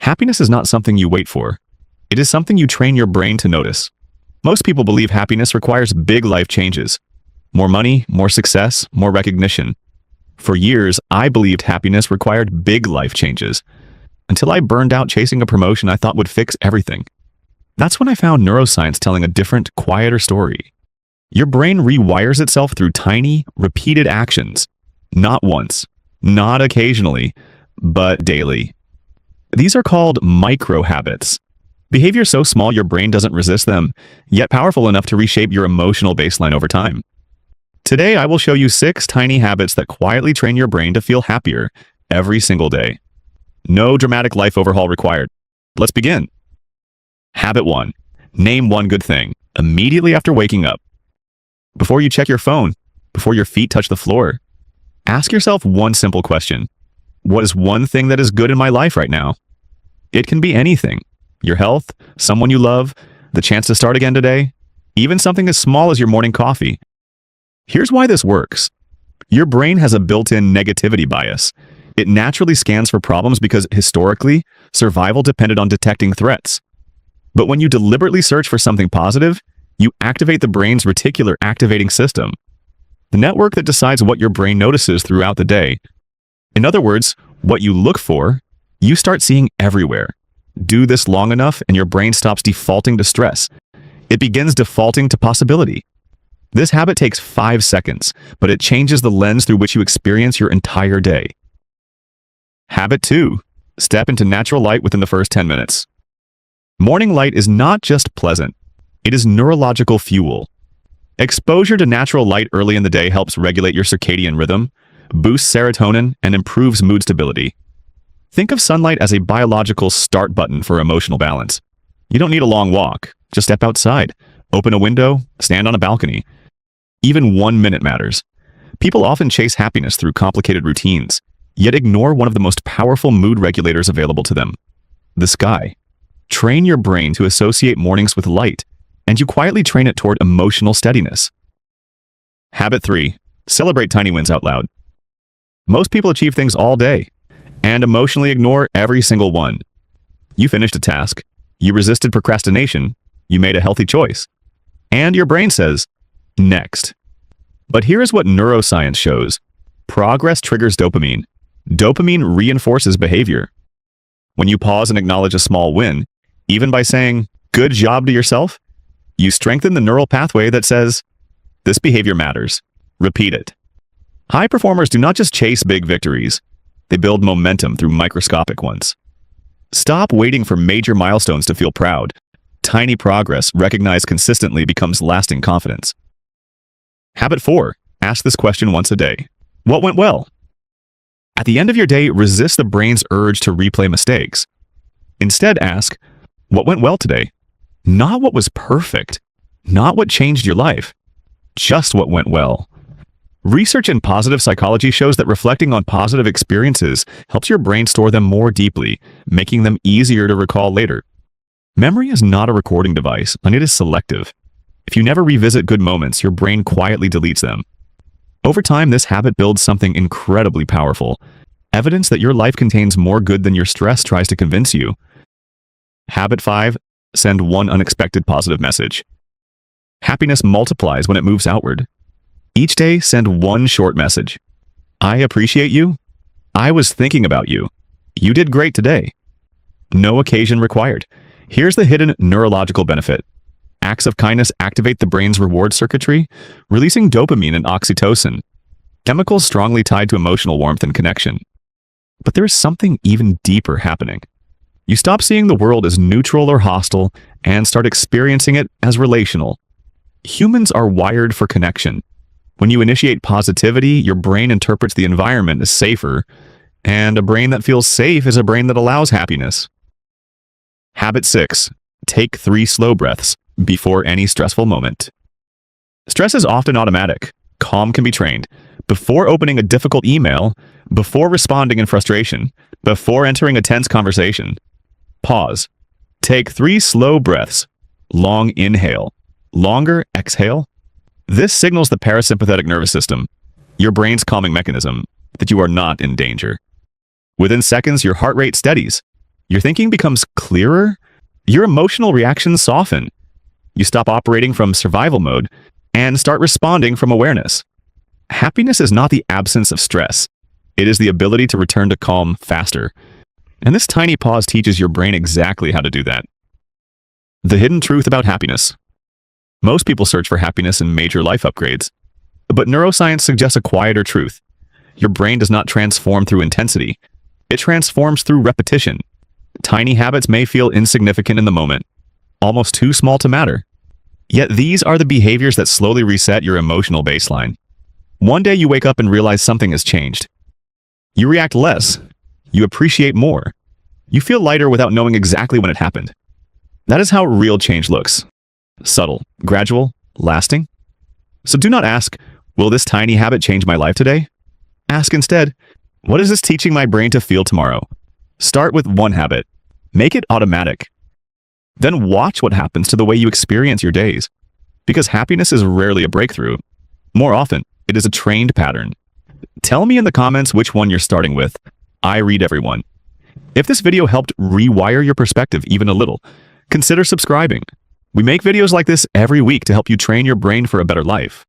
Happiness is not something you wait for. It is something you train your brain to notice. Most people believe happiness requires big life changes. More money, more success, more recognition. For years, I believed happiness required big life changes, until I burned out chasing a promotion I thought would fix everything. That's when I found neuroscience telling a different, quieter story. Your brain rewires itself through tiny, repeated actions. Not once, not occasionally, but daily. These are called micro-habits. Behavior so small your brain doesn't resist them, yet powerful enough to reshape your emotional baseline over time. Today, I will show you 6 tiny habits that quietly train your brain to feel happier every single day. No dramatic life overhaul required. Let's begin. Habit 1. Name one good thing immediately after waking up. Before you check your phone, before your feet touch the floor, ask yourself one simple question. What is one thing that is good in my life right now? It can be anything. Your health, someone you love, the chance to start again today, even something as small as your morning coffee. Here's why this works. Your brain has a built-in negativity bias. It naturally scans for problems because, historically, survival depended on detecting threats. But when you deliberately search for something positive, you activate the brain's reticular activating system, the network that decides what your brain notices throughout the day. In other words, what you look for, you start seeing everywhere. Do this long enough and your brain stops defaulting to stress. It begins defaulting to possibility. This habit takes 5 seconds, but it changes the lens through which you experience your entire day. Habit 2. Step into natural light within the first 10 minutes. Morning light is not just pleasant. It is neurological fuel. Exposure to natural light early in the day helps regulate your circadian rhythm, boosts serotonin, and improves mood stability. Think of sunlight as a biological start button for emotional balance. You don't need a long walk. Just step outside, open a window, stand on a balcony. Even 1 minute matters. People often chase happiness through complicated routines, yet ignore one of the most powerful mood regulators available to them: the sky. Train your brain to associate mornings with light, and you quietly train it toward emotional steadiness. Habit 3. Celebrate tiny wins out loud. Most people achieve things all day and emotionally ignore every single one. You finished a task, you resisted procrastination, you made a healthy choice, and your brain says, next. But here's what neuroscience shows. Progress triggers dopamine. Dopamine reinforces behavior. When you pause and acknowledge a small win, even by saying, good job to yourself, you strengthen the neural pathway that says, this behavior matters. Repeat it. High performers do not just chase big victories. They build momentum through microscopic ones. Stop waiting for major milestones to feel proud. Tiny progress, recognized consistently, becomes lasting confidence. Habit 4. Ask this question once a day. What went well? At the end of your day, resist the brain's urge to replay mistakes. Instead, ask, what went well today? Not what was perfect. Not what changed your life. Just what went well. Research in positive psychology shows that reflecting on positive experiences helps your brain store them more deeply, making them easier to recall later. Memory is not a recording device, and it is selective. If you never revisit good moments, your brain quietly deletes them. Over time, this habit builds something incredibly powerful. Evidence that your life contains more good than your stress tries to convince you. Habit 5. Send one unexpected positive message. Happiness multiplies when it moves outward. Each day, send one short message. I appreciate you. I was thinking about you. You did great today. No occasion required. Here's the hidden neurological benefit. Acts of kindness activate the brain's reward circuitry, releasing dopamine and oxytocin, chemicals strongly tied to emotional warmth and connection. But there is something even deeper happening. You stop seeing the world as neutral or hostile and start experiencing it as relational. Humans are wired for connection. When you initiate positivity, your brain interprets the environment as safer, and a brain that feels safe is a brain that allows happiness. Habit 6. Take 3 slow breaths before any stressful moment. Stress is often automatic. Calm can be trained. Before opening a difficult email, before responding in frustration, before entering a tense conversation. Pause. Take 3 slow breaths. Long inhale. Longer exhale. This signals the parasympathetic nervous system, your brain's calming mechanism, that you are not in danger. Within seconds, your heart rate steadies. Your thinking becomes clearer. Your emotional reactions soften. You stop operating from survival mode and start responding from awareness. Happiness is not the absence of stress. It is the ability to return to calm faster. And this tiny pause teaches your brain exactly how to do that. The hidden truth about happiness. Most people search for happiness in major life upgrades. But neuroscience suggests a quieter truth. Your brain does not transform through intensity. It transforms through repetition. Tiny habits may feel insignificant in the moment, almost too small to matter. Yet these are the behaviors that slowly reset your emotional baseline. One day you wake up and realize something has changed. You react less. You appreciate more. You feel lighter without knowing exactly when it happened. That is how real change looks. Subtle, gradual, lasting. So do not ask, will this tiny habit change my life today? Ask instead, what is this teaching my brain to feel tomorrow? Start with one habit. Make it automatic. Then watch what happens to the way you experience your days. Because happiness is rarely a breakthrough. More often, it is a trained pattern. Tell me in the comments which one you're starting with. I read everyone. If this video helped rewire your perspective even a little, consider subscribing. We make videos like this every week to help you train your brain for a better life.